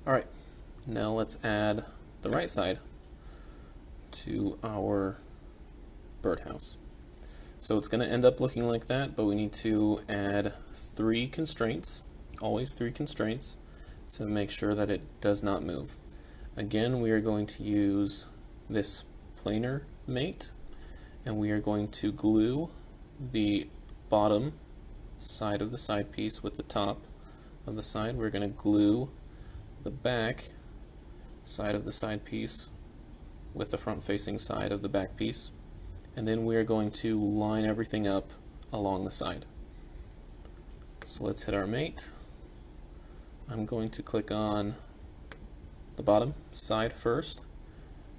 Alright, now let's add the right side to our birdhouse. So it's going to end up looking like that, but we need to add 3 constraints, always 3 constraints, to make sure that it does not move. Again, we are going to use this Planar Mate, and we are going to glue the bottom side of the side piece with the top of the side. We're going to glue the back side of the side piece with the front facing side of the back piece, and then we are going to line everything up along the side. So let's hit our mate. I'm going to click on the bottom side first,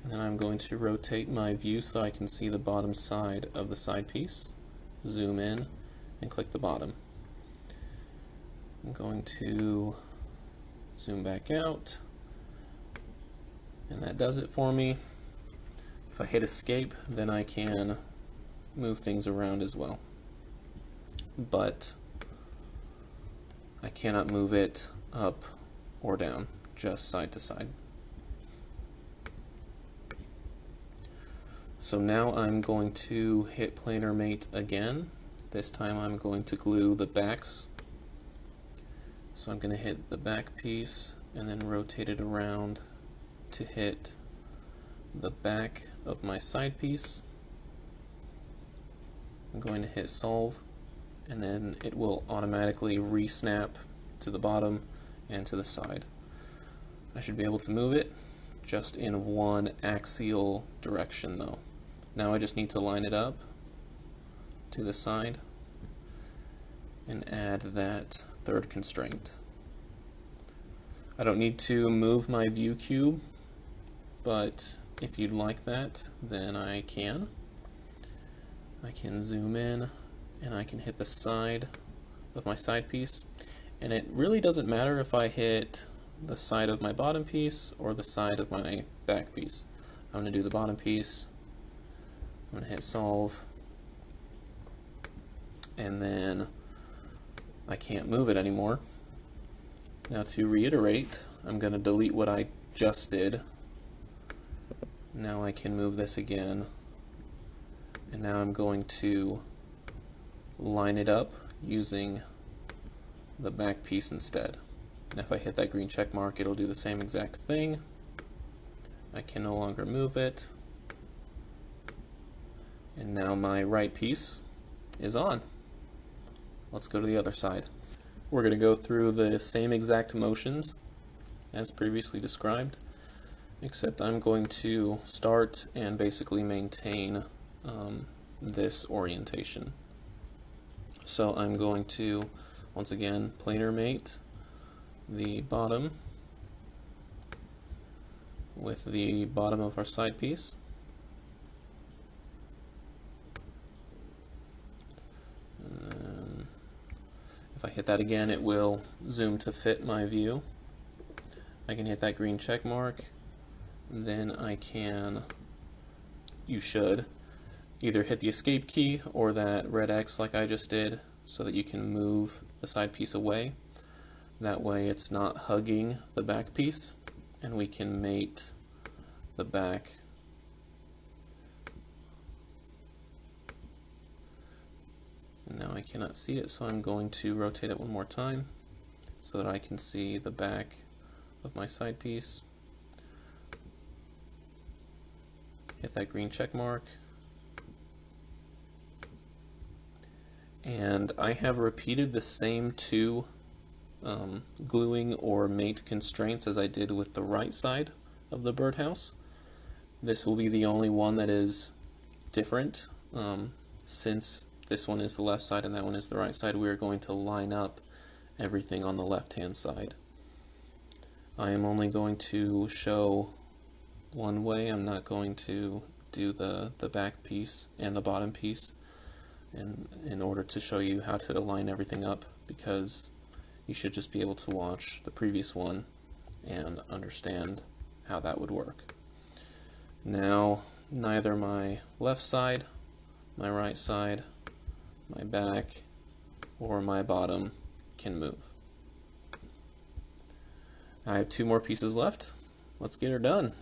and then I'm going to rotate my view so I can see the bottom side of the side piece. Zoom in and click the bottom. I'm going to zoom back out, and that does it for me. If I hit escape, then I can move things around as well, but I cannot move it up or down, just side to side. So now I'm going to hit Planar Mate again. This time I'm going to glue the backs. So I'm going to hit the back piece and then rotate it around to hit the back of my side piece. I'm going to hit solve, and then it will automatically re-snap to the bottom and to the side. I should be able to move it just in one axial direction though. Now I just need to line it up to the side and add that 3rd constraint. I don't need to move my view cube, but if you'd like that, then I can. I can zoom in and I can hit the side of my side piece, and it really doesn't matter if I hit the side of my bottom piece or the side of my back piece. I'm going to do the bottom piece, I'm going to hit solve, and then I can't move it anymore. Now to reiterate, I'm going to delete what I just did. Now I can move this again, and now I'm going to line it up using the back piece instead. And if I hit that green check mark, it'll do the same exact thing. I can no longer move it, and now my right piece is on. Let's go to the other side. We're going to go through the same exact motions as previously described, except I'm going to start and basically maintain this orientation. So I'm going to, once again, Planar Mate the bottom with the bottom of our side piece. If I hit that again, it will zoom to fit my view. I can hit that green check mark, then I can, you should, either hit the escape key or that red X like I just did, so that you can move the side piece away. That way it's not hugging the back piece, and we can mate the back. And now I cannot see it, so I'm going to rotate it one more time so that I can see the back of my side piece. Hit that green check mark. And I have repeated the same 2 gluing or mate constraints as I did with the right side of the birdhouse. This will be the only one that is different. Since this one is the left side and that one is the right side, we are going to line up everything on the left hand side. I am only going to show one way. I'm not going to do the back piece and the bottom piece in order to show you how to align everything up, because you should just be able to watch the previous one and understand how that would work. Now, neither my left side, my right side, my back, or my bottom can move. I have 2 more pieces left. Let's get her done.